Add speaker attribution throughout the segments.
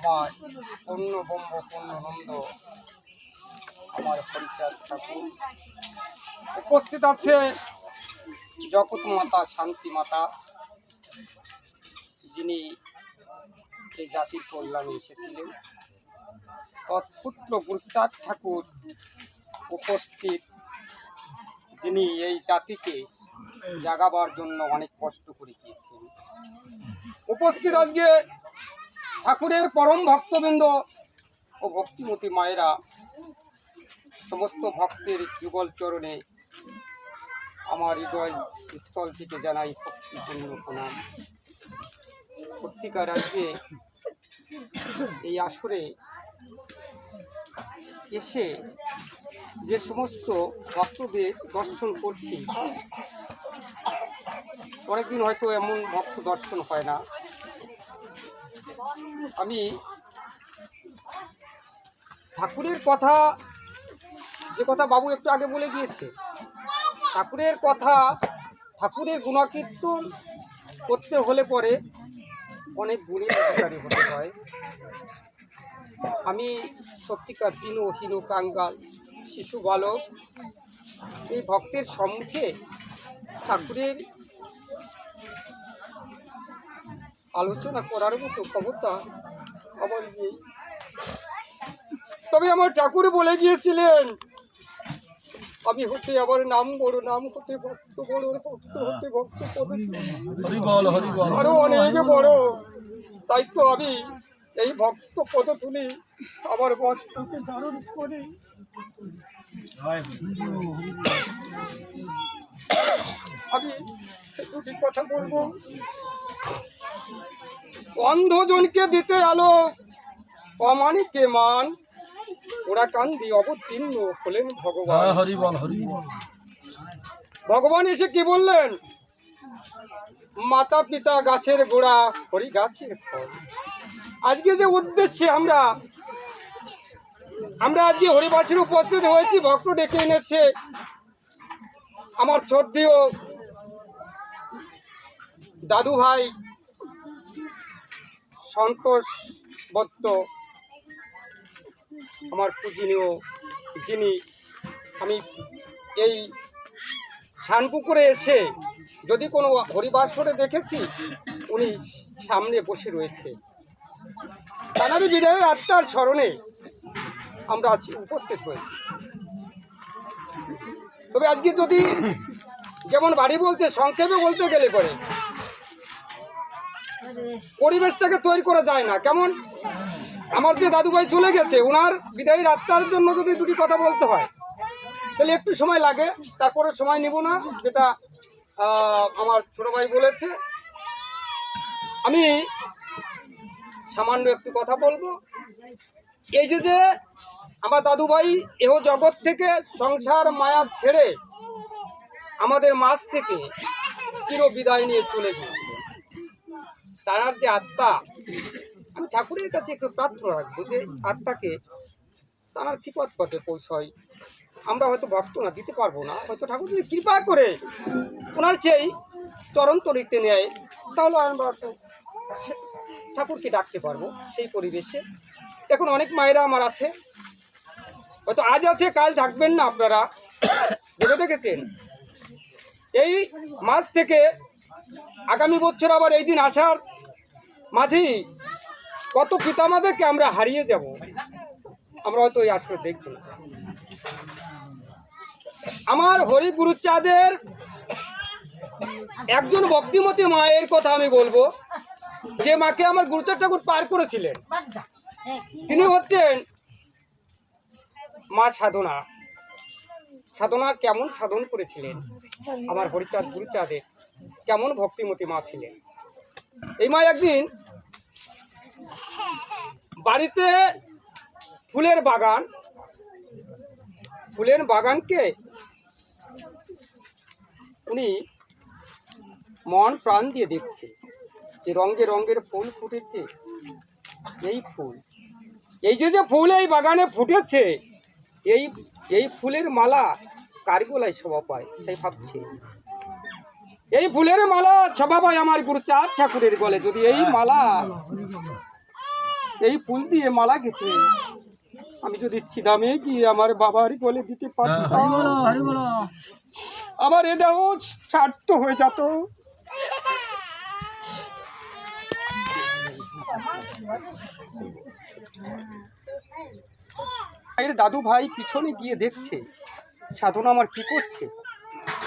Speaker 1: আমার পূর্ণ ব্রহ্ম পূর্ণানন্দ আমার হরিচাঁদ ঠাকুর উপস্থিত আছে। জগৎ মাতা শান্তি মাতা, যিনি এই জাতির কল্যাণে এসেছিলেন, তৎপুত্র গুরুচাঁদ ঠাকুর উপস্থিত, যিনি এই জাতিকে জাগাবার জন্য অনেক কষ্ট করে গিয়েছেন। উপস্থিত আজকে ঠাকুরের পরম ভক্তবৃন্দ ও ভক্তিমতী মায়েরা, সমস্ত ভক্তের যুগল চরণে আমার হৃদয় স্থল থেকে জানাই ভক্তিপূর্ণ প্রণাম। সত্যিকার আজকে এই আসরে এসে যে সমস্ত ভক্তদের দর্শন করছি, অনেকদিন হয়তো এমন ভক্ত দর্শন হয় না। আমি ঠাকুরের কথা, যে কথা বাবু একটু আগে বলে গিয়েছে, ঠাকুরের কথা, ঠাকুরের গুণকীর্তন করতে হলে পরে অনেক গুণের অধিকারী হতে হয়। আমি সত্যিকার দীনহীন কাঙ্গাল শিশু বালক, এই ভক্তের সম্মুখে ঠাকুরের আলোচনা করার মতো ক্ষমতা আমার নেই। তবে আমার ঠাকুর বলে গিয়েছিলেন, আমি হতে আবার নাম বড়, নাম হতে ভক্ত বড়, ভক্ত হতে ভক্ত আরো অনেক বড়। তাই তো আমি এই ভক্ত পদ তুলি আমার বস্ত্রকে ধারণ করি। আমি দুটি কথা বলবো। অন্ধজনকে দিতে আলো, অমানিকে মান, ওরা কান্দি অবতীর্ণ হলেন ভগবান। ভগবান এসে কি বললেন? মাতা পিতা গাছের গোড়া, হরি গাছের ফল। আজকে যে উদ্দেশ্যে আমরা আজকে হরিবাসীর উপস্থিত হয়েছি, ভক্ত ডেকে এনেছে আমার শ্রদ্ধেয় দাদু ভাই সন্তোষ বত্ত, আমার পূজনীয়, যিনি আমি এই শানপুকুরে এসে যদি কোনো হরিবাসরে দেখেছি, উনি সামনে বসে রয়েছে। তাঁরই বিদায়ের আত্মার স্মরণে আমরা উপস্থিত হয়েছি। তবে আজকে যদি যেমন বাড়ি বলছে, সংক্ষেপে বলতে গেলে পরে পরিবেশটাকে তৈরি করা যায় না। কেমন আমার যে দাদুভাই চলে গেছে, ওনার বিদায়ীর আত্মার জন্য যদি দুটি কথা বলতে হয়, তাহলে একটু সময় লাগে। তারপরে সময় নিব না, যেটা আমার ছোট ভাই বলেছে। আমি সামান্য একটু কথা বলবো। এই যে আমার দাদুভাই এহ জগৎ থেকে সংসার মায়া ছেড়ে আমাদের মাঝ থেকে চির বিদায় নিয়ে চলে গিয়েছে, তার যে আত্মা, আমি ঠাকুরের কাছে একটু প্রার্থনা রাখবো যে আত্মাকে তার চিপত পথে পৌঁছয়। আমরা হয়তো ভক্ত না, দিতে পারবো না, হয়তো ঠাকুর যদি কৃপা করে ওনার সেই চরণ তরিতে নেয়, তাহলে আমরা ঠাকুরকে ডাকতে পারবো সেই পরিবেশে। এখন অনেক মায়েরা আমার আছে, হয়তো আজ আছে কাল থাকবেন না। আপনারা ভেবে দেখেছেন এই মাস থেকে আগামী বছর আবার এই দিন আসার মাঝেই কত পিতামাদেরকে আমরা হারিয়ে যাব, আমরা হয়তো এই আসলে দেখব না। আমার হরি গুরুচাঁদের একজন ভক্তিমতী মায়ের কথা আমি বলবো, যে মাকে আমার গুরুচাঁদ ঠাকুর পার করেছিলেন। তিনি হচ্ছেন মা সাধনা। সাধনা কেমন সাধন করেছিলেন, আমার হরিচাঁদ গুরুচাঁদের কেমন ভক্তিমতী মা ছিলেন। এই মা একদিন বাড়িতে ফুলের বাগানকে উনি মন প্রাণ দিয়ে দেখছে, যে রঙে রঙের ফুল ফুটেছে। এই ফুল, এই যে ফুল এই বাগানে ফুটেছে, এই ফুলের মালা কার গলায় শোভা পায়, তাই ভাবছে এই ফুলের মালা শোভা পায় আমার গুরুচাঁদ ঠাকুরের গলে। যদি এই মালা এই ফুল দিয়ে মালা গেঁথে আমি যদি ছিদামে গিয়ে আমার বাবার বলে দিতে পারতাম, আমার এ দেহ স্বার্থ হয়ে যেত। এর দাদু ভাই পিছনে গিয়ে দেখছে সাধনা আমার কি করছে।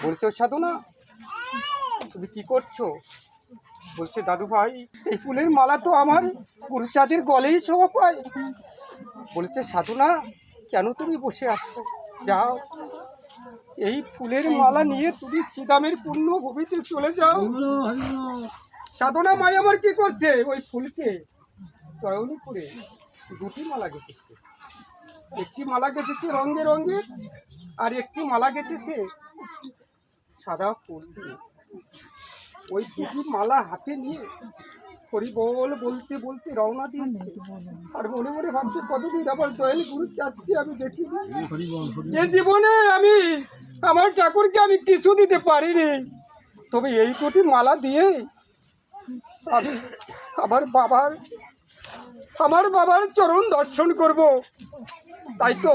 Speaker 1: বলছে, ও সাধনা তুমি কি করছো? বলছে, দাদু ভাই এই ফুলের মালা তো আমার গুরুচাঁদের গলেই শোভা পায়। বলেছে, সাধনা কেন তুমি বসে আছো? যাও, এই ফুলের মালা নিয়ে তুমি চিদামের পূর্ণ ভূমিতে চলে যাও। সাধনা মাই আমার কি করছে? ওই ফুলকে চয়নি করে দুটি মালা গেঁথেছে। একটি মালা গেঁথেছে রঙে রঙে, আর একটি মালা গেঁথেছে সাদা ফুল দিয়ে। ওই দুটি মালা হাতে নিয়ে হরিবল বলতে বলতে রওনা দিয়েছে। আর মনে মনে ভাবছে, কতদিন আবার দয়াল গুরু চাচ্ছি আমি দেখি। এ জীবনে আমি আমার ঠাকুরকে আমি কিছু দিতে পারিনি, তবে এই দুটি মালা দিয়ে আমি আমার বাবার চরণ দর্শন করব। তাই তো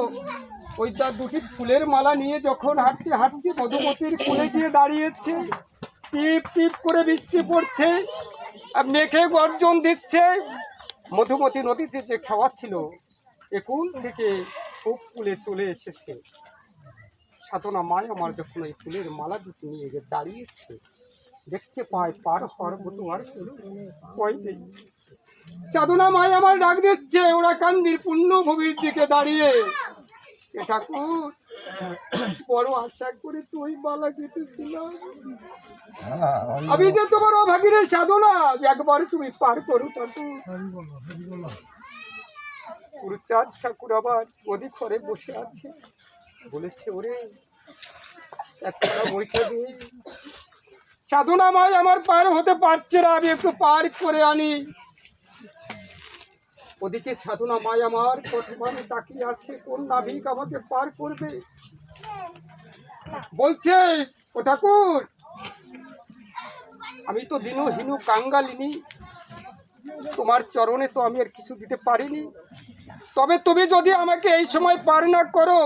Speaker 1: ওই তার দুটি ফুলের মালা নিয়ে যখন হাঁটতে হাঁটতে মধুমতির কোলে গিয়ে দাঁড়িয়েছে, টিপ টিপ করে বৃষ্টি পড়ছে, আর মেঘে গর্জন দিচ্ছে। মধুমতি নদীতে যে খাওয়া ছিল একুল থেকে খুব ফুলে চলে এসেছে। সাধনা মায় আমার যখন ওই ফুলের মালা দুটি নিয়ে গিয়ে দাঁড়িয়েছে, দেখতে পায় পার হওয়ার মতো আর ভয় নেই। সাধনা মায় আমার ডাক দিচ্ছে ওরা কান্দির পুণ্যভূমির দিকে দাঁড়িয়ে, এ ঠাকুর বড় আশা করে তুই মালা গেঁথেছিলাম, আমি যে তোমার অভাগিনী সাধনা, একবার তুমি পার করো ঠাকুর। গুরুচাঁদ ঠাকুর আবার ওদিক ঘরে বসে আছে। বলেছে, ওরে একটা বইটা দিয়ে সাধনা মাই আমার পার হতে পারছে না, আমি একটু পার করে আনি। ওদিকে সাধনা মাই আমার কঠোরভাবে তাকিয়ে আছে, কোন নাভিক আমাকে পার করবে। বলছে, ও ঠাকুর আমি তো দিনহীন কাঙ্গালিনী, তোমার চরণে তো আমি আর কিছু দিতে পারিনি, তবে তুমি যদি আমাকে এই সময় পার না করো,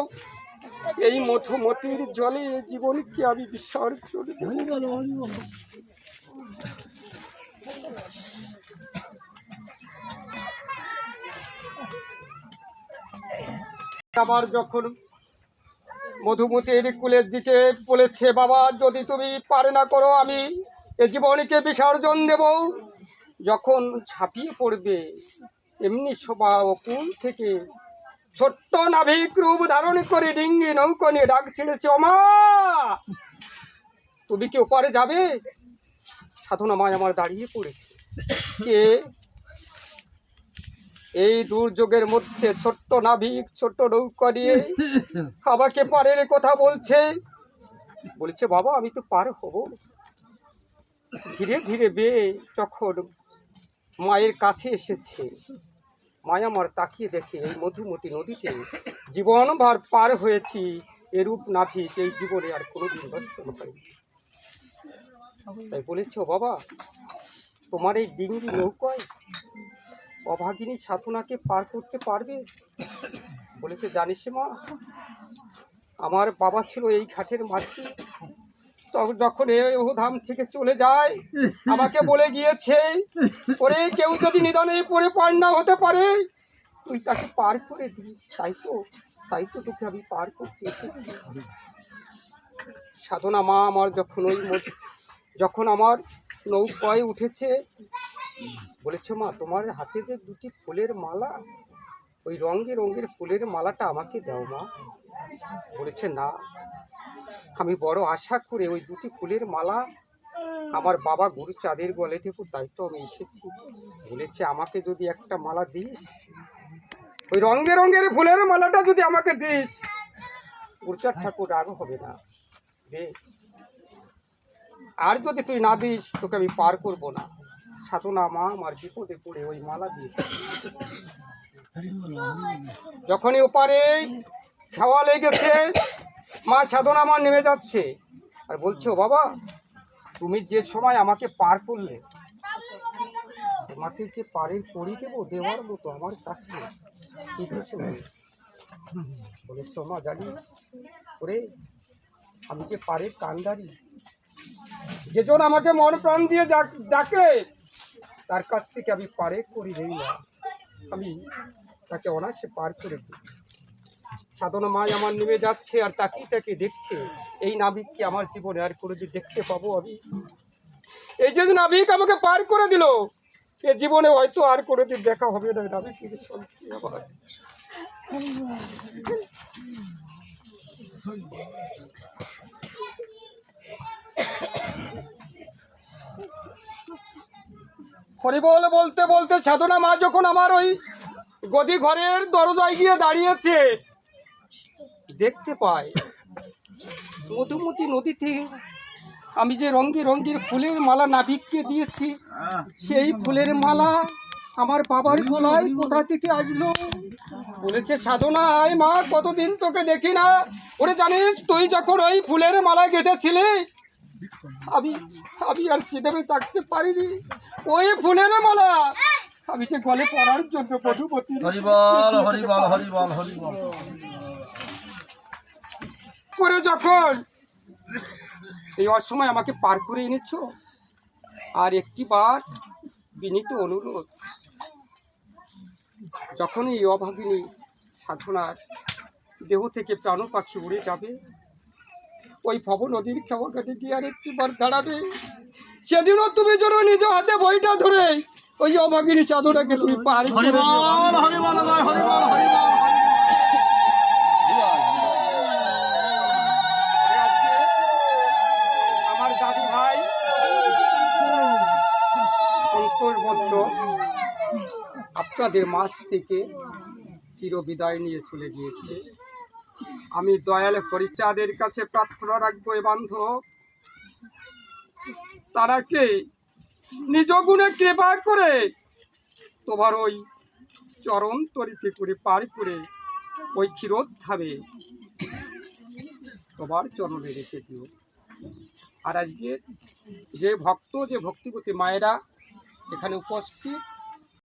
Speaker 1: এই মধুমতির জলে জীবনকে আমি বিসর্জন দেব। আবার যখন মধুমতির কুলের দিকে বলেছে, বাবা যদি তুমি পারে না করো আমি এ জীবনকে বিসর্জন দেব। যখন ঝাঁপিয়ে পড়বে এমনি শোভা ও কুল থেকে ছোট্ট নাভিক রূপ ধারণ করে ডিঙ্গি নৌকো নিয়ে ডাক ছেড়েছে, ওমা তুমি কি ওপারে যাবে? সাধনা মায় আমার দাঁড়িয়ে পড়েছে। কে? এই দুর্যোগের মধ্যে ছোট্ট নাভিক ছোট্ট নৌকা নিয়ে আমাকে পারের কথা বলছে। বলেছে, বাবা আমি তো পার হব। ধীরে ধীরে বেয়ে যখন মায়ের কাছে এসেছে, মায়া আমার তাকিয়ে দেখে এই মধুমতি নদীতে জীবনভর পার হয়েছি, এরূপ নাভিক এই জীবনে আর কোনোদিন দর্শন হয়নি। তাই বলেছে, ও বাবা তোমার এই ডিঙ্গি নৌকায় অভাগিনী সাধনাকে পার করতে পারবে? বলেছে, জানিস মা, আমার বাবা ছিল এই ঘাটের মাঝি, তখন যখন ও ধাম থেকে চলে যায় আমাকে বলে গিয়েছে, ওরে কেউ যদি নিধনে পড়ে পার না হতে পারে তুই তাকে পার করে দিস। তাই তো তোকে আমি পার করতে এসেছি। সাধনা মা আমার যখন আমার নৌকায় উঠেছে, বলেছে, মা তোমার হাতে যে দুটি ফুলের মালা, ওই রঙের রঙের ফুলের মালাটা আমাকে দাও মা। বলেছে, না, আমি বড় আশা করে ওই দুটি ফুলের মালা আমার বাবা গুরুচাঁদের গলে দেব, তাই তো আমি এসেছি। বলেছে, আমাকে যদি একটা মালা দিস, ওই রঙের রঙের ফুলের মালাটা যদি আমাকে দিস, গুরুচাঁদ ঠাকুর রাগ হবে না। দে, আর যদি তুই না দিস তোকে আমি পার করবো না। সাধনা মা আমার বিপদে পড়ে ওই মালা দিয়ে যখনই ওপারে খাওয়া লেগেছে, মা সাধনা আমার নেমে যাচ্ছে আর বলছো, বাবা তুমি যে সময় আমাকে পার করলে তোমাকে যে পাড়ের করি দেবো দেওয়ার মতো আমার কাছে কিছু নেই। বলেছ মা জানি ওরে আমি যে পাড়ের কান্ডারি, যেজন আমাকে মন প্রাণ দিয়ে ডাকে তার কাছ থেকে আমি পাড়ে করি দেই না, আমি তাকে অনায়াসে পার করে দিই। সাধনা মায় আমার নেমে যাচ্ছে আর তাকিয়ে তাকে দেখছে। এই নাবিককে আমার জীবনে আর কোনোদিন দেখতে পাবো আমি? এই যে নাবিক আমাকে পার করে দিল, এ জীবনে হয়তো আর কোনোদিন দেখা হবে না। নাবিক আমার হরিবল বলতে বলতে সাধনা মা যখন আমার ওই গদি ঘরের দরজায় গিয়ে দাঁড়িয়েছে, দেখতে পাই মধুমতি নদীতে আমি যে রঙ্গি রঙ্গির ফুলের মালা নাবিককে দিয়েছি, সেই ফুলের মালা আমার বাবার গলায় কোথা থেকে আসলো। বলেছে সাধনা আয় মা, কতদিন তোকে দেখি না। ওরে জানিস তুই যখন ওই ফুলের মালা গেঁথেছিলি আমি আমি আর চিনেবে থাকতে পারিনি। ওই ফুলের মালা আমি যে গলে পড়ার জন্য মধুমতি করে যখন এই অসময় আমাকে পার করে এনেছ, আর একটি বার বিনীত অনুরোধ, যখন এই অভাগিনী সাধনার দেহ থেকে প্রাণ পাখি উড়ে যাবে, ওই ভব নদীর খেওয়াঘাটে গিয়ে আর একটি বার দাঁড়াবে, সেদিনও তুমি যেন নিজ হাতে বইটা ধরে ওই অভাগিনী সাধনাকে তুমি পার করে দিও। আমার দাদু ভাই অন্তর্বদ্ধ আপনাদের মাঝ থেকে চিরবিদায় নিয়ে চলে গিয়েছে। আমি দয়াল ফরিচাঁদের কাছে প্রার্থনা রাখবো এ বান্ধব, তারাকে নিজ গুণে কৃপা করে তোমার ওই চরণ তরিতে করে পার করে ওই ক্ষীরোদ্ধাবে তোমার চরণে রেখে দিও। আর আজকে যে ভক্ত, যে ভক্তিপতি মায়েরা এখানে উপস্থিত,